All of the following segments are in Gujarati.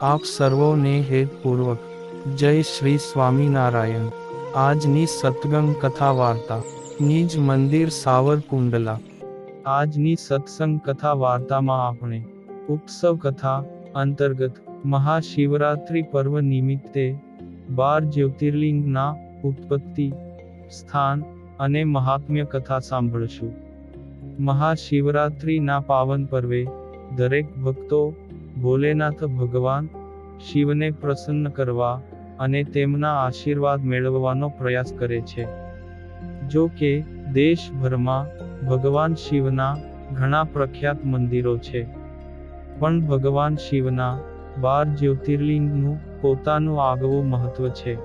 આપ સર્વોને હેતપૂર્વક જય શ્રી સ્વામિનારાયણ। આજની સત્સંગ કથા વાર્તા નિજ મંદિર સાવરકુંડલા। આજની સત્સંગ કથા વાર્તામાં આપણે ઉત્સવ કથા અંતર્ગત મહાશિવરાત્રિ પર્વ નિમિત્તે 12 જ્યોતિર્લિંગના ઉત્પત્તિ સ્થાન અને મહાત્મ્ય કથા સાંભળશું। મહાશિવરાત્રિના પાવન પર્વે દરેક ભક્તો ભોલેનાથ ભગવાન શિવને પ્રસન્ન કરવા અને તેમના આશીર્વાદ મેળવવાનો પ્રયાસ કરે છે। જો કે દેશભરમાં ભગવાન શિવના ઘણા પ્રખ્યાત મંદિરો છે, પણ ભગવાન શિવના 12 જ્યોતિર્લિંગનું પોતાનું આગવું મહત્વ છે।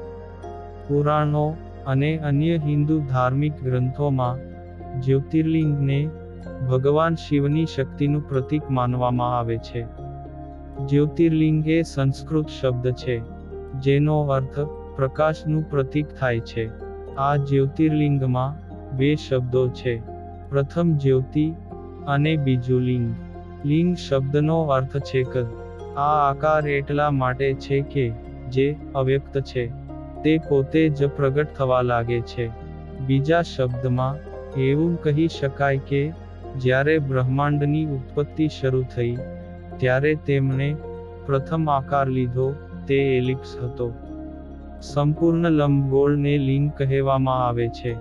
પુરાણો અને અન્ય હિન્દુ ધાર્મિક ગ્રંથોમાં જ્યોતિર્લિંગને ભગવાન શિવની શક્તિનું પ્રતીક માનવામાં આવે છે। જ્યોતિર્લિંગ એ સંસ્કૃત શબ્દ છે, જેનો અર્થ પ્રકાશનું પ્રતીક થાય છે। આ જ્યોતિર્લિંગમાં બે શબ્દો છે, પ્રથમ જ્યોતિ અને બીજું લિંગ। લિંગ શબ્દનો અર્થ છે કે આ આકાર એટલા માટે છે કે જે અવ્યક્ત છે તે પોતે જ પ્રગટ થવા લાગે છે। બીજા શબ્દમાં એવું કહી શકાય કે જ્યારે બ્રહ્માંડની ઉત્પત્તિ શરૂ થઈ ત્યારે તેમણે પ્રથમ આકાર લીધો તે એલિપ્સ હતો। સંપૂર્ણ લંબગોળને લિંગ કહેવામાં આવે છે।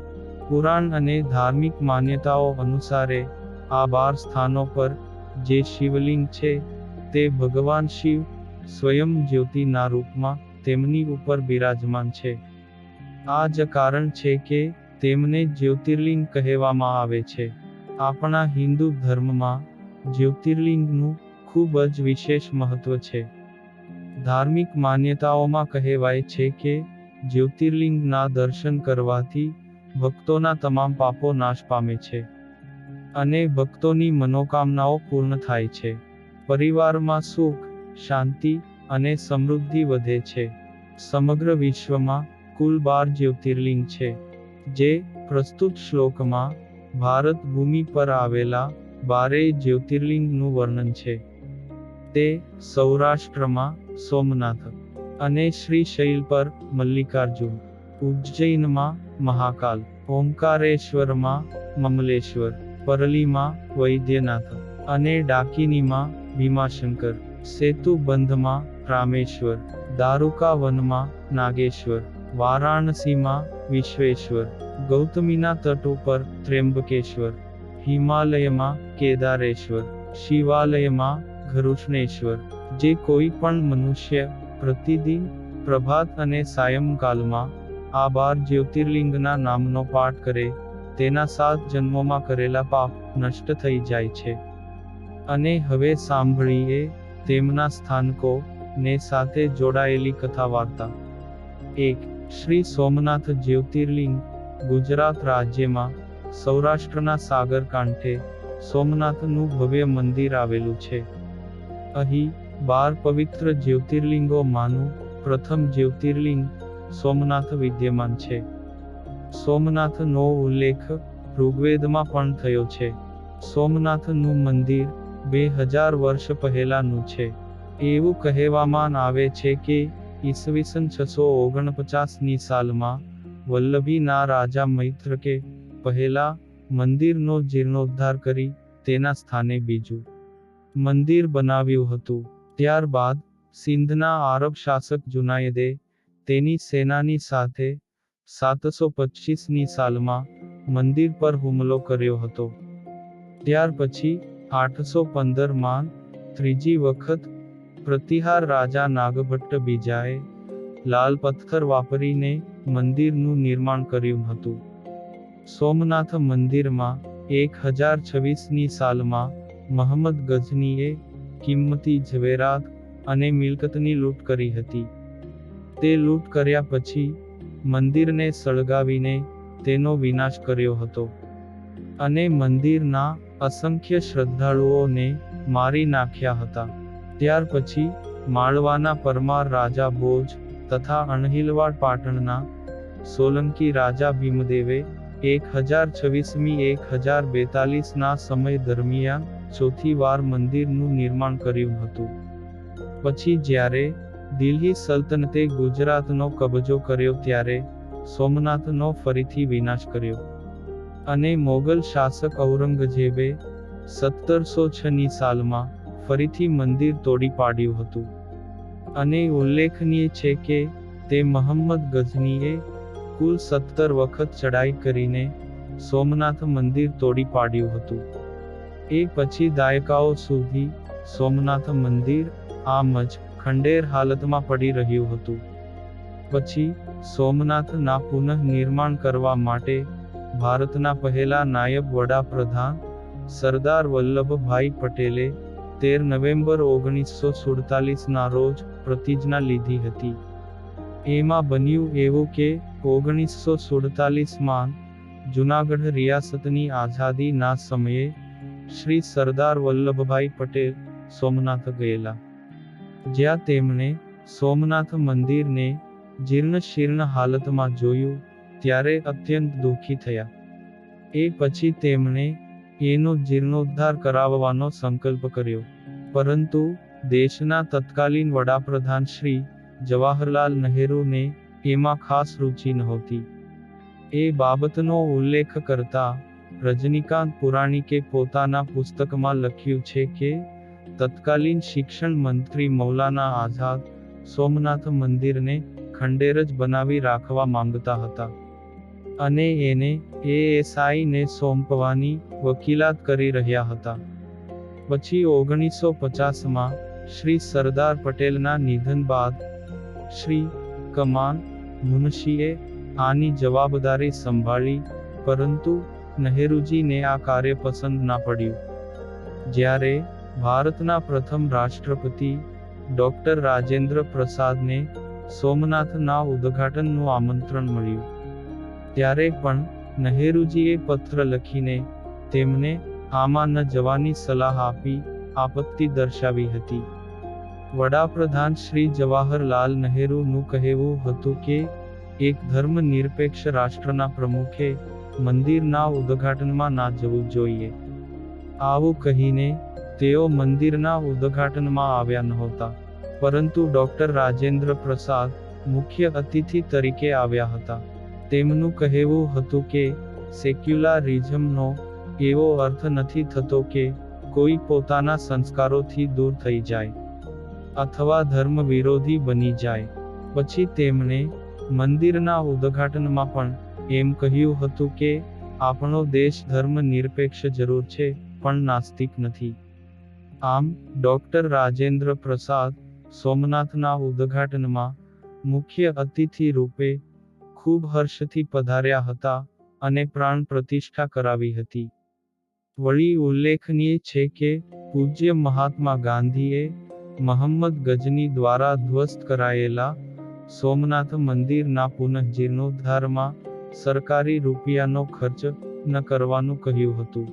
પુરાણ અને ધાર્મિક માન્યતાઓ અનુસારે આ 12 સ્થાનો પર જે શિવલિંગ છે તે ભગવાન શિવ સ્વયં જ્યોતિના રૂપમાં તેમની ઉપર બિરાજમાન છે। આ જ કારણ છે કે તેમને જ્યોતિર્લિંગ કહેવામાં આવે છે। આપણા હિન્દુ ધર્મમાં જ્યોતિર્લિંગનું ખૂબ જ વિશેષ મહત્વ છે। ધાર્મિક માન્યતાઓમાં કહેવાય છે કે જ્યોતિર્લિંગના દર્શન કરવાથી ભક્તોના તમામ પાપો નાશ પામે છે અને ભક્તોની મનોકામનાઓ પૂર્ણ થાય છે। પરિવારમાં સુખ, શાંતિ અને સમૃદ્ધિ વધે છે। સમગ્ર વિશ્વમાં કુલ 12 જ્યોતિર્લિંગ છે, જે પ્રસ્તુત શ્લોકમાં ભારત ભૂમિ પર આવેલા 12 જ્યોતિર્લિંગનું વર્ણન છે। તે સૌરાષ્ટ્રમાં સોમનાથ અને શ્રીશૈલ પર મલ્લિકાર્જુન, ઉજ્જૈનમાં મહાકાલ, ઓમકારેશ્વરમાં મમલેશ્વર, પરલીમાં વૈદ્યનાથ અને ડાકિનીમાં ભીમાશંકર, સેતુબંધમાં રામેશ્વર, દારૂકાવનમાં નાગેશ્વર, વારાણસીમાં વિશ્વેશ્વર, ગૌતમીના તટ ઉપર ત્ર્યંબકેશ્વર, હિમાલયમાં કેદારેશ્વર, શિવાલયમાં ઘૃષ્ણેશ્વર। જે કોઈ પણ મનુષ્ય પ્રતિદિન પ્રભાત અને સાયંકાલમાં આ 12 જ્યોતિર્લિંગના નામનો પાઠ કરે તેના 7 જન્મોમાં કરેલા પાપ નષ્ટ થઈ જાય છે। અને હવે સાંભળીએ તેમના સ્થાનકો ને સાથે જોડાયેલી કથા વાર્તા। 1. શ્રી સોમનાથ જ્યોતિર્લિંગ ગુજરાત રાજ્યમાં સૌરાષ્ટ્રના સાગર કાંઠે સોમનાથનું ભવ્ય મંદિર આવેલું છે। અહીં 12 પવિત્ર જ્યોતિર્લિંગોમાંનું પ્રથમ જ્યોતિર્લિંગ સોમનાથ વિદ્યમાન છે। સોમનાથનો ઉલ્લેખ ઋગ્વેદમાં પણ થયો છે। સોમનાથનું મંદિર 2000 વર્ષ પહેલાંનું છે। એવું કહેવામાં આવે છે કે ઈસવીસન 649ની સાલમાં વલ્લભીના રાજા મૈત્રકે પહેલા મંદિરનો જીર્ણોદ્ધાર કરી તેના સ્થાને બીજું મંદિર બનાવ્યું હતું। ત્યારબાદ સિંધના આરબ શાસક જુનાયદે તેની સેનાની સાથે 725ની સાલમાં મંદિર પર હુમલો કર્યો હતો। ત્યાર પછી 815માં ત્રીજી વખત પ્રતિહાર રાજા નાગભટ્ટ બીજાએ લાલ પથ્થર વાપરીને મંદિરનું નિર્માણ કર્યું હતું। સોમનાથ મંદિરમાં 1026ની સાલમાં મહંમદ ગઝનીએ કિંમતી ઝવેરાત અને મિલકતની લૂંટ કરી હતી। તે લૂંટ કર્યા પછી મંદિરને સળગાવીને તેનો વિનાશ કર્યો હતો અને મંદિરના અસંખ્ય શ્રદ્ધાળુઓને મારી નાખ્યા હતા। ત્યાર પછી માળવાના પરમાર રાજા ભોજ તથા અણહિલવાડ પાટણના સોલંકી રાજા ભીમદેવે 1026મી 1042ના સમય દરમિયાન ચોથી વાર મંદિરનું નિર્માણ કર્યું હતું। પછી જ્યારે દિલ્હી સલ્તનતે ગુજરાતનો કબજો કર્યો ત્યારે સોમનાથનો ફરીથી વિનાશ કર્યો, અને મોગલ શાસક ઔરંગઝેબે 1706ની સાલમાં ફરીથી મંદિર તોડી પાડ્યું હતું. અને ઉલ્લેખનીય છે કે તે મહમ્મદ ગઝનીએ કુલ 17 વખત ચડાઈ કરીને સોમનાથ મંદિર તોડી પાડ્યું હતું. એ પછી દાયકાઓ સુધી સોમનાથ મંદિર આમ જ ખંડેર હાલતમાં પડી રહ્યું હતું. પછી સોમનાથના પુનઃનિર્માણ કરવા માટે ભારતના પહેલા નાયબ વડાપ્રધાન સરદાર વલ્લભભાઈ પટેલે 13 નવેમ્બર 1947ના રોજ પ્રતિજ્ઞા લીધી હતી. એમાં બન્યું એવું કે 1947માં જૂનાગઢ રિયાસતની આઝાદીના સમયે શ્રી સરદાર વલ્લભભાઈ પટેલ સોમનાથ ગયેલા, જ્યાં તેમણે સોમનાથ મંદિરને જીર્ણ હાલતમાં જોયું ત્યારે અત્યંત દુઃખી થયા. એ પછી તેમણે એનો જીર્ણોદ્ધાર કરાવવાનો સંકલ્પ કર્યો, પરંતુ દેશના તત્કાલીન વડાપ્રધાન શ્રી જવાહરલાલ નહેરુને એમાં ખાસ રુચિ નહોતી. એ બાબતનો ઉલ્લેખ કરતા રજનીકાંત પુરાણિકે પોતાના પુસ્તકમાં લખ્યું છે કે તત્કાલીન શિક્ષણ મંત્રી મૌલાના આઝાદ સોમનાથ મંદિરને ખંડેર જ બનાવી રાખવા માંગતા હતા, અને એને એએસઆઈને સોંપવાની વકીલાત કરી રહ્યા હતા. પછી 1950માં શ્રી સરદાર પટેલના નિધન બાદ શ્રી કમાન મુનશીએ આની જવાબદારી સંભાળી, પરંતુ નહેરુજીને આ કાર્ય પસંદ ના પડ્યું. જ્યારે ભારતના પ્રથમ રાષ્ટ્રપતિ ડોક્ટર રાજેન્દ્ર પ્રસાદને સોમનાથના ઉદ્ઘાટનનું આમંત્રણ મળ્યું, ત્યારે પણ નહેરુજીએ પત્ર લખીને તેમને આમાં ન જવાની સલાહ આપી આપત્તિ દર્શાવી હતી. વડાપ્રધાન શ્રી જવાહરલાલ નહેરુનું કહેવું હતું કે એક ધર્મનિરપેક્ષ રાષ્ટ્રના પ્રમુખે મંદિરના ઉદ્ઘાટનમાં ના જવું જોઈએ. આવું કહીને તેઓ મંદિરના ઉદ્ઘાટનમાં આવ્યા નહોતા, પરંતુ ડોક્ટર રાજેન્દ્ર પ્રસાદ મુખ્ય અતિથિ તરીકે આવ્યા હતા. તેમનું કહેવું હતું કે સેક્યુલારિઝમનો એવો અર્થ નથી થતો કે કોઈ પોતાના સંસ્કારોથી દૂર થઈ જાય અથવા ધર્મ વિરોધી બની જાય. પછી તેમણે મંદિરના ઉદ્ઘાટનમાં પણ એમ કહ્યું હતું કે આપણો દેશ ધર્મ નિરપેક્ષ જરૂર છે, પણ નાસ્તિક નથી. આમ ડોક્ટર રાજેન્દ્ર પ્રસાદ સોમનાથના ઉદ્ઘાટનમાં મુખ્ય અતિથિ રૂપે ખૂબ હર્ષથી પધાર્યા હતા અને પ્રાણ પ્રતિષ્ઠા કરાવી હતી. વળી ઉલ્લેખનીય છે કે પૂજ્ય મહાત્મા ગાંધીએ મહમ્મદ ગઝની દ્વારા ધ્વસ્ત કરાયેલા સોમનાથ મંદિરના પુનઃજીર્ણોદ્ધારમાં સરકારી રૂપિયાનો ખર્ચ ન કરવાનું કહ્યું હતું,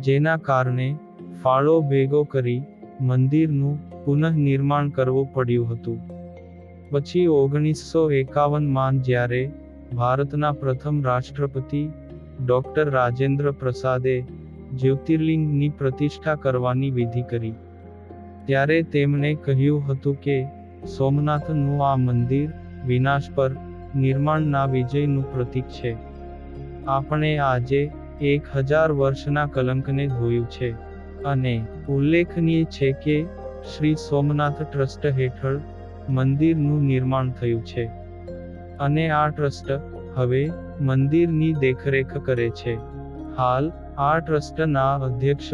જેના કારણે ફાળો ભેગો કરી મંદિરનું પુનઃનિર્માણ કરવું પડ્યું હતું. પછી 1951માં જ્યારે ભારતના પ્રથમ રાષ્ટ્રપતિ ડોક્ટર રાજેન્દ્ર પ્રસાદે જ્યોતિર્લિંગની પ્રતિષ્ઠા કરવાની વિધિ કરી, ત્યારે તેમણે કહ્યું હતું કે સોમનાથનું આ મંદિર વિનાશ પર નિર્માણના વિજયનું પ્રતીક છે. આપણે આજે 1000 વર્ષના કલંકને ધોયું છે. અને ઉલ્લેખનીય છે કે શ્રી સોમનાથ ટ્રસ્ટ હેઠળ મંદિરનું નિર્માણ થયું છે, અને આ ટ્રસ્ટ હવે મંદિરની દેખરેખ કરે છે. હાલ આ ટ્રસ્ટના અધ્યક્ષ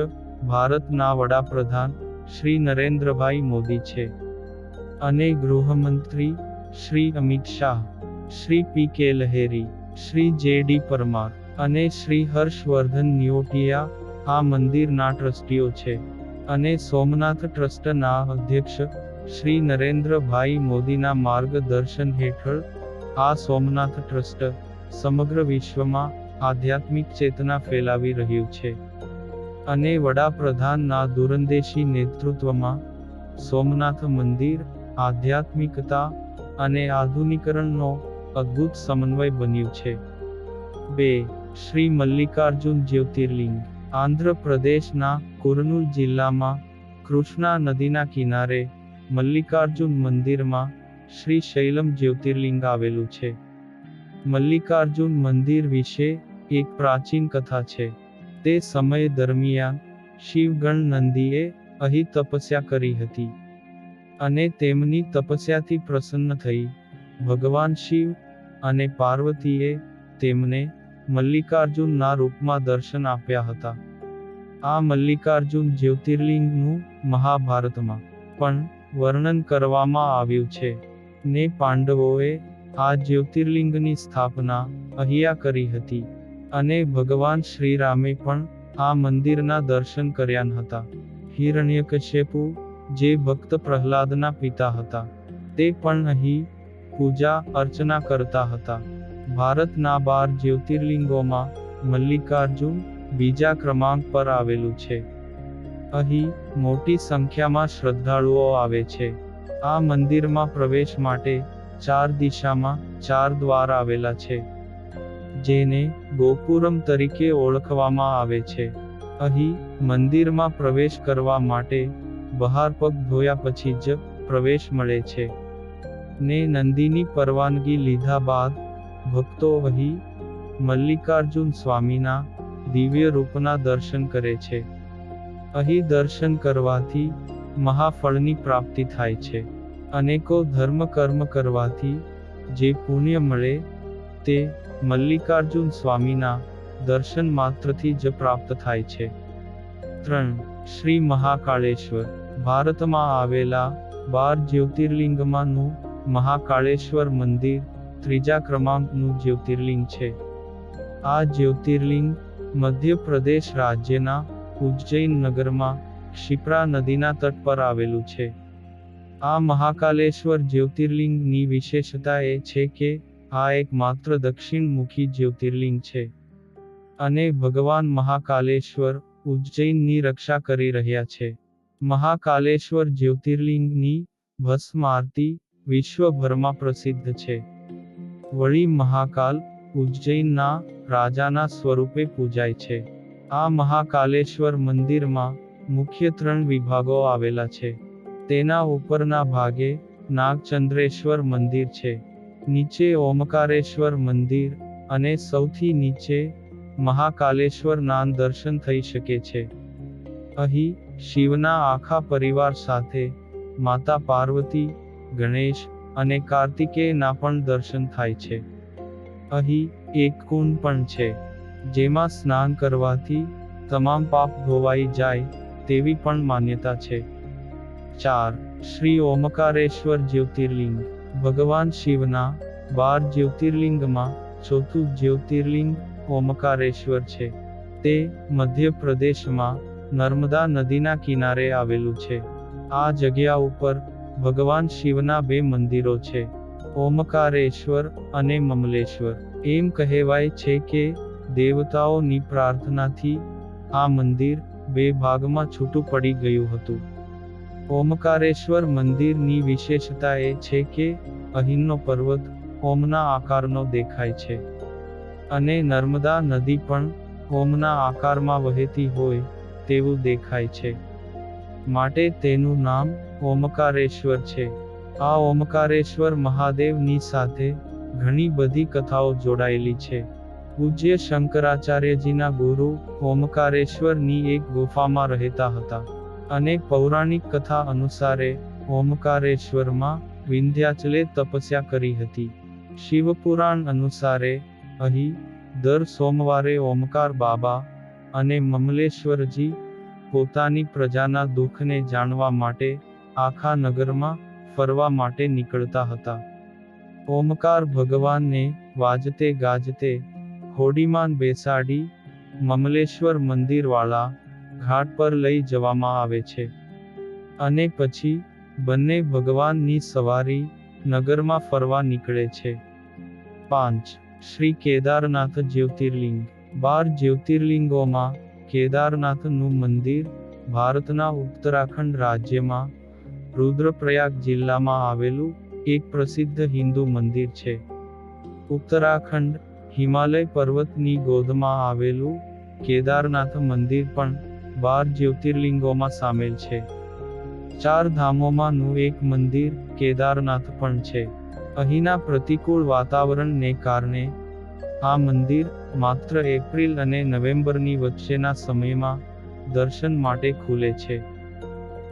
ભારતના વડાપ્રધાન શ્રી નરેન્દ્રભાઈ મોદી છે, અને ગૃહમંત્રી શ્રી અમિત શાહ, શ્રી પી.કે. લહેરી, શ્રી જે.ડી. પરમાર અને શ્રી હર્ષવર્ધન નિયોટિયા આ મંદિરના ટ્રસ્ટીઓ છે. અને સોમનાથ ટ્રસ્ટના અધ્યક્ષ શ્રી નરેન્દ્રભાઈ મોદીના માર્ગદર્શન હેઠળ આ સોમનાથ ટ્રસ્ટ સમગ્ર વિશ્વમાં આધ્યાત્મિક ચેતના ફેલાવી રહ્યું છે. અને વડાપ્રધાનના દૂરંદેશી નેતૃત્વમાં સોમનાથ મંદિર આધ્યાત્મિકતા અને આધુનિકરણનો અદ્ભુત સમન્વય બન્યું છે. 2. શ્રી મલ્લિકાર્જુન જ્યોતિર્લિંગ આંધ્ર પ્રદેશના કુર્નૂલ જિલ્લામાં કૃષ્ણા નદીના કિનારે મલ્લિકાર્જુન મંદિરમાં શ્રી શૈલમ જ્યોતિર્લિંગ આવેલું છે. મલ્લિકાર્જુન મંદિર વિશે એક પ્રાચીન કથા છે. તે સમય દરમિયાન શિવગણ નંદીએ અહીં તપસ્યા કરી હતી અને તેમની તપસ્યાથી પ્રસન્ન થઈ ભગવાન શિવ અને પાર્વતીએ તેમને મલ્લિકાર્જુનના રૂપમાં દર્શન આપ્યા હતા. આ મલ્લિકાર્જુન જ્યોતિર્લિંગનું મહાભારતમાં પણ વર્ણન કરવામાં આવ્યું છે ને પાંડવોએ આ જ્યોતિર્લિંગની સ્થાપના અહીંયા કરી હતી અને ભગવાન શ્રીરામે પણ આ મંદિરના દર્શન કર્યા હતા. હિરણ્યકશ્યપુ જે ભક્ત પ્રહલાદના પિતા હતા તે પણ અહીં પૂજા અર્ચના કરતા હતા. ભારતના 12 જ્યોતિર્લિંગોમાં મલ્લિકાર્જુન બીજા ક્રમાંક પર આવેલું છે. અહીં મોટી સંખ્યામાં શ્રદ્ધાળુઓ આવે છે. આ મંદિરમાં પ્રવેશ માટે 4 દિશામાં 4 દ્વાર આવેલા છે જેને ગોપુરમ તરીકે ઓળખવામાં આવે છે. અહીં મંદિરમાં પ્રવેશ કરવા માટે બહાર પગ ધોયા પછી જ પ્રવેશ મળે છે ને નંદીની પરવાનગી લીધા બાદ ભક્તો અહીં મલ્લિકાર્જુન સ્વામીના દિવ્ય રૂપના દર્શન કરે છે. અહીં દર્શન કરવાથી મહાફળની પ્રાપ્તિ થાય છે. અનેકો ધર્મ કર્મ કરવાથી જે પુણ્ય મળે તે મલ્લિકાર્જુન સ્વામીના દર્શન માત્રથી જ પ્રાપ્ત થાય છે. 3. શ્રી મહાકાળેશ્વર ભારતમાં આવેલા 12 જ્યોતિર્લિંગમાંનું મહાકાળેશ્વર મંદિર ત્રીજા ક્રમાંકનું જ્યોતિર્લિંગ છે. આ જ્યોતિર્લિંગ મધ્યપ્રદેશ રાજ્યના ઉજ્જૈન નગરમાં ક્ષિપ્રા નદીના તટ પર આવેલું છે. આ મહાકાલેશ્વર જ્યોતિર્લિંગની વિશેષતા એ છે કે આ એકમાત્ર દક્ષિણમુખી જ્યોતિર્લિંગ છે અને ભગવાન મહાકાલેશ્વર ઉજ્જૈનની રક્ષા કરી રહ્યા છે. મહાકાલેશ્વર જ્યોતિર્લિંગની ભસ્મ આરતી વિશ્વભરમાં પ્રસિદ્ધ છે. વળી મહાકાલ ઉજ્જૈનના રાજાના સ્વરૂપે પૂજાય છે. આ મહાકાલેશ્વર મંદિરમાં મુખ્ય 3 વિભાગો આવેલા છે. તેના ઉપરના ભાગે નાગચંદ્રેશ્વર મંદિર છે, નીચે ઓમકારેશ્વર મંદિર અને સૌથી નીચે મહાકાલેશ્વરના દર્શન થઈ શકે છે. અહીં શિવના આખા પરિવાર સાથે માતા પાર્વતી, ગણેશ અને કાર્તિકેયના પણ દર્શન થાય છે. અહીં એક કુંડ પણ છે જેમાં સ્નાન કરવાથી તમામ પાપ ધોવાઈ જાય તેવી પણ માન્યતા છે. 4. શ્રી ઓમકારેશ્વર જ્યોતિર્લિંગ ભગવાન શિવના 12 જ્યોતિર્લિંગમાં ચોથું જ્યોતિર્લિંગ ઓમકારેશ્વર છે. તે મધ્યપ્રદેશમાં નર્મદા નદીના કિનારે આવેલું છે. આ જગ્યા ઉપર ભગવાન શિવના 2 મંદિરો છે, ઓમકારેશ્વર અને મમલેશ્વર. એમ કહેવાય છે કે દેવતાઓની પ્રાર્થનાથી આ મંદિર 2 ભાગમાં છૂટું પડી ગયું હતું. ઓમકારેશ્વર મંદિરની વિશેષતા એ છે કે અહીંનો પર્વત ઓમના આકારનો દેખાય છે અને નર્મદા નદી પણ ઓમના આકારમાં વહેતી હોય તેવું દેખાય છે, માટે તેનું નામ ઓમકારેશ્વર છે. આ ઓમકારેશ્વર મહાદેવની સાથે ઘણી બધી કથાઓ જોડાયેલી છે. પૂજ્ય શંકરાચાર્યજીના ગુરુ ઓમકારેશ્વરની એક ગુફામાં રહેતા હતા અને પૌરાણિક કથા અનુસારે ઓમકારેશ્વરમાં વિંધ્યાચલે તપસ્યા કરી હતી. શિવપુરાણ અનુસારે અહીં દર સોમવારે ઓમકાર બાબા અને મમલેશ્વરજી પોતાની પ્રજાના દુઃખને જાણવા માટે આખા નગરમાં ફરવા માટે નીકળતા હતા. ઓમકાર ભગવાનને વાજતે ગાજતે હોડીમાં બેસાડી મમલેશ્વર મંદિરવાળા ઘાટ પર લઈ જવામાં આવે છે અને પછી બંને ભગવાનની સવારી નગરમાં ફરવા નીકળે છે. 5. શ્રી કેદારનાથ જ્યોતિર્લિંગ 12 જ્યોતિર્લિંગોમાં કેદારનાથનું મંદિર ભારતના ઉત્તરાખંડ રાજ્યમાં રુદ્રપ્રયાગ જિલ્લામાં આવેલું એક પ્રસિદ્ધ હિન્દુ મંદિર છે. ઉત્તરાખંડ હિમાલય પર્વતની ગોદમાં આવેલું કેદારનાથ મંદિર પણ 12 જ્યોતિર્લિંગોમાં સામેલ છે. ચાર ધામોમાંનું એક મંદિર કેદારનાથ પણ છે. અહીંના પ્રતિકૂળ વાતાવરણને કારણે આ મંદિર માત્ર એપ્રિલ અને નવેમ્બરની વચ્ચેના સમયમાં દર્શન માટે ખુલે છે.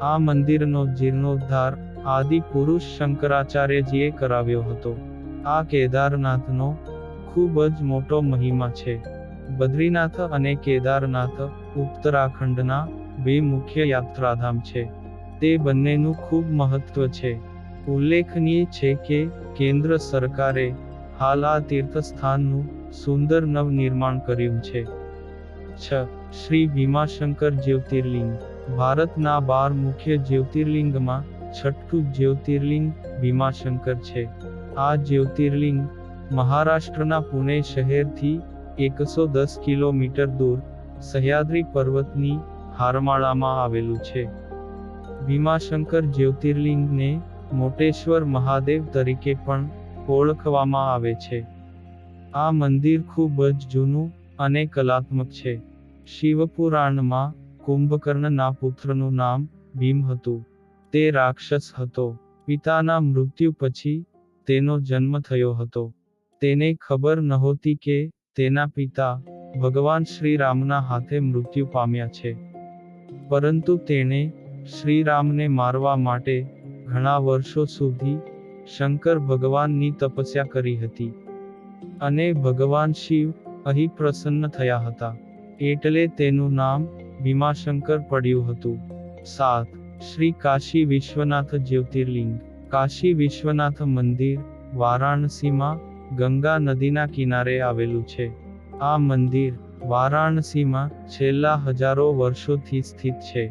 આ મંદિરનો જીર્ણોદ્ધાર આદિ પુરુષ શંકરાચાર્યજીએ કરાવ્યો હતો. આ કેદારનાથનો ખૂબ જ મોટો મહિમા છે. બદ્રીનાથ અને કેદારનાથ ઉત્તરાખંડના બે મુખ્ય યાત્રાધામ છે. તે બંનેનું ખૂબ મહત્વ છે. ઉલ્લેખનીય છે કે કેન્દ્ર સરકારે હાલ આ તીર્થસ્થાનનું સુંદર નવનિર્માણ કર્યું છે. 6. શ્રી ભીમાશંકર જ્યોતિર્લિંગ. ભારતના 12 મુખ્ય જ્યોતિર્લિંગમાં છઠ્ઠું જ્યોતિર્લિંગ ભીમાશંકર છે. આ જ્યોતિર્લિંગ મહારાષ્ટ્રના પુણે શહેરથી 110 કિલોમીટર દૂર સહ્યાદ્રી પર્વતની હારમાળામાં આવેલું છે. ભીમાશંકર જ્યોતિર્લિંગને મોટેશ્વર મહાદેવ તરીકે પણ ઓળખવામાં આવે છે. આ મંદિર ખૂબ જ જૂનું અને કલાત્મક છે. શિવપુરાણમાં કુંભકર્ણના પુત્રનું નામ ભીમ હતું. તે રાક્ષસ હતો. પિતાના મૃત્યુ પછી તેનો જન્મ થયો હતો. તેને ખબર નહોતી કે તેના પિતા ભગવાન શ્રીરામના હાથે મૃત્યુ પામ્યા છે. પરંતુ તેણે શ્રીરામને મારવા માટે ઘણા વર્ષો સુધી શંકર ભગવાનની તપસ્યા કરી હતી. અને ભગવાન શિવ અહીં પ્રસન્ન થયા હતા. એટલે તેનું નામ ભીમાશંકર પડ્યું હતું. 7. શ્રી કાશી વિશ્વનાથ જ્યોતિર્લિંગ. કાશી વિશ્વનાથ મંદિર વારાણસીમાં ગંગા નદીના કિનારે આવેલું છે. આ મંદિર વારાણસીમાં છેલ્લા હજારો વર્ષોથી સ્થિત છે.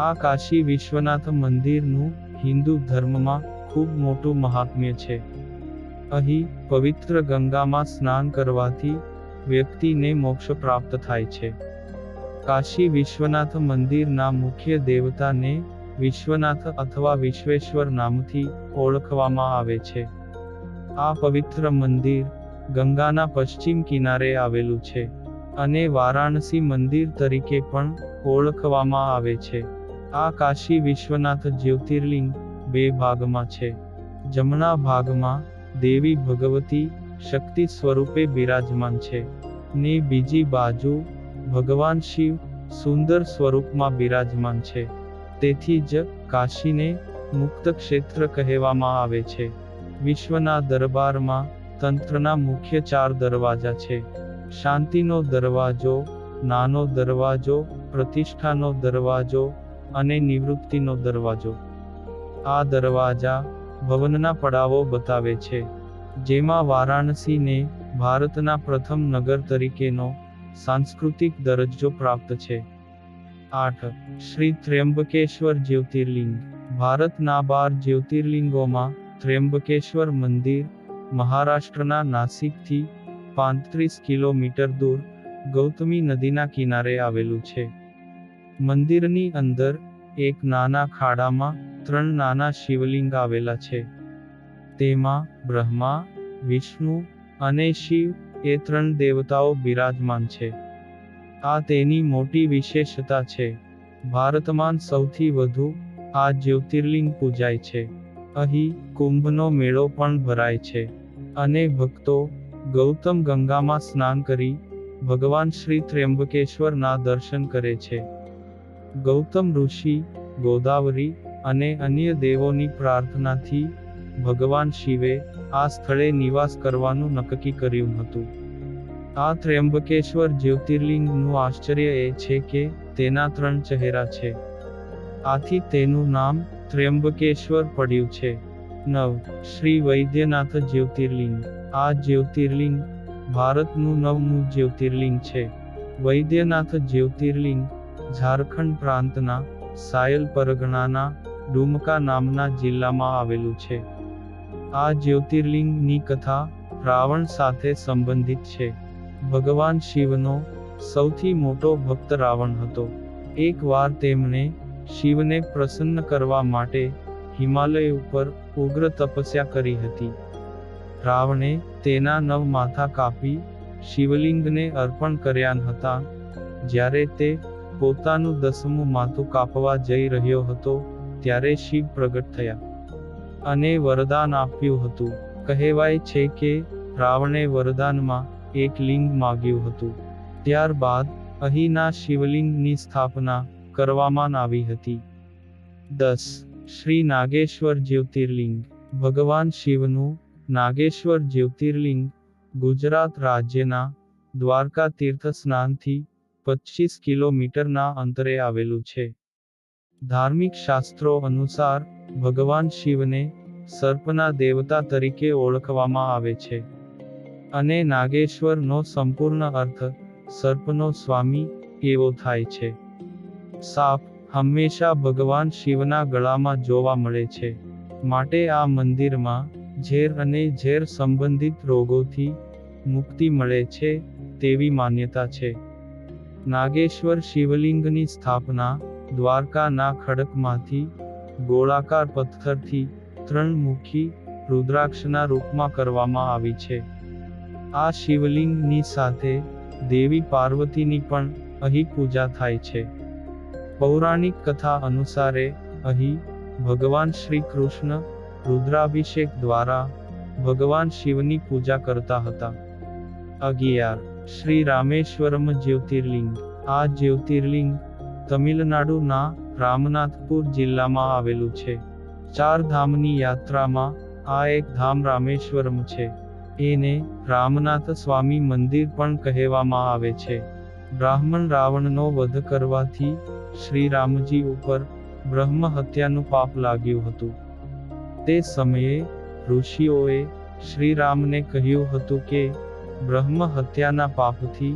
આ કાશી વિશ્વનાથ મંદિરનું હિન્દુ ધર્મમાં ખૂબ મોટું મહાત્મ્ય છે. અહીં પવિત્ર ગંગામાં સ્નાન કરવાથી વ્યક્તિને મોક્ષ પ્રાપ્ત થાય છે. કાશી વિશ્વનાથ મંદિરના મુખ્ય દેવતાને વિશ્વનાથ અથવા વિશ્વેશ્વર નામથી ઓળખવામાં આવે છે. આ પવિત્ર મંદિર ગંગાના પશ્ચિમ કિનારે આવેલું છે અને વારાણસી મંદિર તરીકે પણ ઓળખવામાં આવે છે. આ કાશી વિશ્વનાથ જ્યોતિર્લિંગ બે ભાગમાં છે. જમણા ભાગમાં દેવી ભગવતી શક્તિ સ્વરૂપે બિરાજમાન છે ને બીજી બાજુ ભગવાન શિવ સુંદર સ્વરૂપમાં બિરાજમાન છે. તેથી જ કાશીને મુક્ત ક્ષેત્ર કહેવામાં આવે છે. વિશ્વના દરબારમાં તંત્રના મુખ્ય 4 દરવાજા છે. શાંતિનો દરવાજો, નાનો દરવાજો, પ્રતિષ્ઠાનો દરવાજો અને નિવૃત્તિનો દરવાજો. આ દરવાજા ભવનના પડાવો બતાવે છે, જેમાં વારાણસીને ભારતના પ્રથમ નગર તરીકેનો સાંસ્કૃતિક દરજ્જો પ્રાપ્ત છે. 8. શ્રી ત્ર્યંબકેશ્વર જ્યોતિર્લિંગ. ભારતના 12 જ્યોતિર્લિંગોમાં ત્ર્યંબકેશ્વર મંદિર મહારાષ્ટ્રના નાસિકથી 35 કિલોમીટર દૂર ગૌતમી નદીના કિનારે આવેલું છે. મંદિરની અંદર એક નાના ખાડામાં 3 નાના શિવલિંગ આવેલા છે. તેમાં બ્રહ્મા, વિષ્ણુ અને શિવ એ 3 દેવતાઓ બિરાજમાન છે. આ તેની મોટી વિશેષતા છે. ભારતમાં સૌથી વધુ આ જ્યોતિર્લિંગ પૂજાય છે. અહીં કુંભનો મેળો પણ ભરાય છે અને ભક્તો ગૌતમ ગંગામાં સ્નાન કરી ભગવાન શ્રી ત્ર્યંબકેશ્વરના દર્શન કરે છે. ગૌતમ ઋષિ ગોદાવરી અને અન્ય દેવોની પ્રાર્થનાથી ભગવાન શિવે આ સ્થળે નિવાસ કરવાનું નક્કી કર્યું હતું. આ ત્ર્યંબકેશ્વર જ્યોતિર્લિંગનું આશ્ચર્ય એ છે કે તેના 3 ચહેરા છે. આથી તેનું નામ ત્ર્યંબકેશ્વર પડ્યું છે. 9. શ્રી વૈદ્યનાથ જ્યોતિર્લિંગ. આ જ્યોતિર્લિંગ ભારતનું 9મું જ્યોતિર્લિંગ છે. વૈદ્યનાથ જ્યોતિર્લિંગ ઝારખંડ પ્રાંતના સાયલ પરગણાના ડુમકા નામના જિલ્લામાં આવેલું છે. આ જ્યોતિર્લિંગની કથા રાવણ સાથે સંબંધિત છે. ભગવાન શિવનો સૌથી મોટો ભક્ત રાવણ હતો. એકવાર તેમણે શિવને પ્રસન્ન કરવા માટે હિમાલય ઉપર ઉગ્ર તપસ્યા કરી હતી. રાવણે તેના 9 માથા કાપી શિવલિંગને અર્પણ કર્યા હતા. જ્યારે તે પોતાનું 10મું માથું કાપવા જઈ રહ્યો હતો ત્યારે શિવ પ્રગટ થયા અને વરદાન આપ્યું હતું. કહેવાય છે કે રાવણે વરદાનમાં એક લિંગ માગ્યું હતું. ત્યારબાદ અહીંના શિવલિંગની સ્થાપના કરવામાં આવી હતી. 10. શ્રી નાગેશ્વર જ્યોતિર્લિંગ. ભગવાન શિવનું નાગેશ્વર જ્યોતિર્લિંગ ગુજરાત રાજ્યના દ્વારકા તીર્થસ્નાનથી 25 કિલોમીટરના અંતરે આવેલું છે. ધાર્મિક શાસ્ત્રો અનુસાર ભગવાન શિવને સર્પના દેવતા તરીકે ઓળખવામાં આવે છે અને નાગેશ્વરનો સંપૂર્ણ અર્થ સર્પનો સ્વામી એવો થાય છે. સાપ હંમેશા ભગવાન શિવના ગળામાં જોવા મળે છે, માટે આ મંદિરમાં ઝેર અને ઝેર સંબંધિત રોગોથી મુક્તિ મળે છે તેવી માન્યતા છે. નાગેશ્વર શિવલિંગની સ્થાપના દ્વારકાના ખડકમાંથી ગોળાકાર પથ્થરથી 3 મુખી રુદ્રાક્ષના રૂપમાં કરવામાં આવી છે. આ શિવલિંગની સાથે દેવી પાર્વતીની પણ અહીં પૂજા થાય છે. પૌરાણિક કથા અનુસારે અહીં ભગવાન શ્રી કૃષ્ણ રુદ્રાભિષેક દ્વારા ભગવાન શિવની પૂજા કરતા હતા. 11. શ્રી રામેશ્વરમ જ્યોતિર્લિંગ. આ જ્યોતિર્લિંગ તમિલનાડુના રામનાથપુર જિલ્લામાં આવેલું છે. 4 ધામની યાત્રામાં આ એક ધામ રામેશ્વરમ છે. એને રામનાથ સ્વામી મંદિર પણ કહેવામાં આવે છે. બ્રાહ્મણ રાવણનો વધ કરવાથી શ્રી રામજી ઉપર બ્રહ્મ હત્યાનું પાપ લાગ્યું હતું. તે સમયે ઋષિઓએ શ્રી રામને કહ્યું હતું કે બ્રહ્મ હત્યાના પાપથી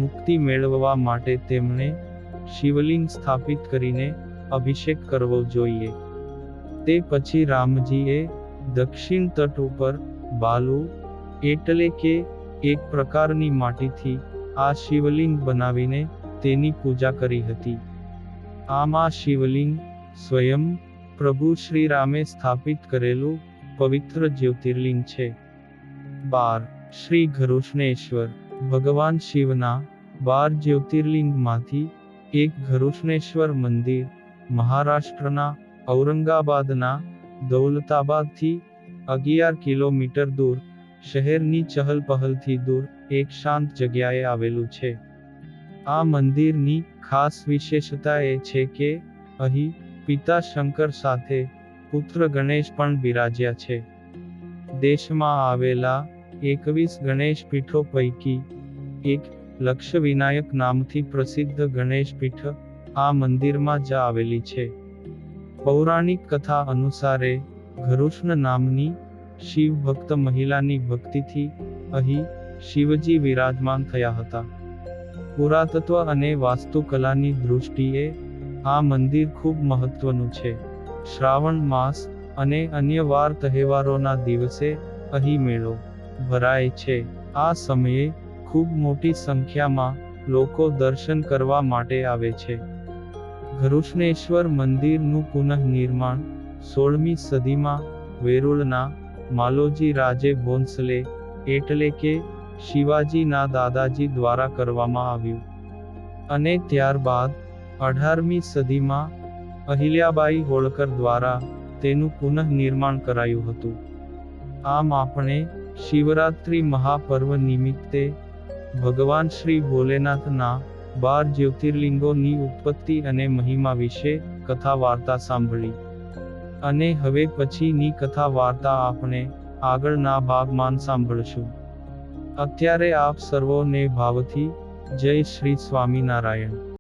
મુક્તિ મેળવવા માટે તેમણે શિવલિંગ સ્થાપિત કરીને અભિષેક કરવો જોઈએ. તે પછી રામજીએ દક્ષિણ તટ ઉપર બાલુ એટલે કે એક પ્રકારની માટીથી આ શિવલિંગ બનાવીને તેની પૂજા કરી હતી. આમ આ શિવલિંગ સ્વયં પ્રભુ શ્રી રામે સ્થાપિત કરેલું પવિત્ર જ્યોતિર્લિંગ છે. 12. શ્રી ગરુષ્ણેશ્વર. ભગવાન શિવના 12 જ્યોતિર્લિંગમાંથી એક ગરુષ્ણેશ્વર મંદિર મહારાષ્ટ્રના ઔરંગાબાદના દૌલતાબાદથી 11 કિલોમીટર દૂર શહેરની ચહલપહલથી દૂર એક શાંત જગ્યાએ આવેલું છે. આ મંદિરની ખાસ વિશેષતા એ છે કે અહીં પિતા શંકર સાથે પુત્ર ગણેશ પણ બિરાજ્યા છે. દેશમાં આવેલા 21 ગણેશ પીઠો પૈકી એક લક્ષવિનાયક નામથી પ્રસિદ્ધ ગણેશ પીઠ આ મંદિરમાં જ આવેલી છે. પૌરાણિક કથા અનુસારે ગરુષ્ણ નામની શિવ ભક્ત મહિલાની ભક્તિથી અહીં શિવજી વિરાજમાન થયા હતા. પુરાતત્વ અને વાસ્તુકલાની દૃષ્ટિએ આ મંદિર ખૂબ મહત્વનું છે. શ્રાવણ માસ અને અન્ય વાર તહેવારોના દિવસે અહીં મેળો ભરાય છે. આ સમયે ખૂબ મોટી સંખ્યામાં લોકો દર્શન કરવા માટે આવે છે. ગરુષ્ણેશ્વર મંદિરનું પુનઃનિર્માણ 16મી સદીમાં વેરુળના માલોજી રાજે ભોંસલે એટલે કે શિવાજીના દાદાજી દ્વારા કરવામાં આવ્યું અને ત્યારબાદ 18મી સદીમાં અહિલ્યાબાઈ હોળકર દ્વારા તેનું પુનઃનિર્માણ કરાયું હતું. આમ આપણે શિવરાત્રિ મહાપર્વ નિમિત્તે ભગવાન શ્રી ભોલેનાથના 12 જ્યોતિર્લિંગોની ઉત્પત્તિ અને મહિમા વિશે કથા વાર્તા સાંભળી અને હવે પછીની કથા વાર્તા આપણે આગળના ભાગમાં સાંભળશું. અત્યારે આપ સર્વોને ભાવથી જય શ્રી સ્વામિનારાયણ.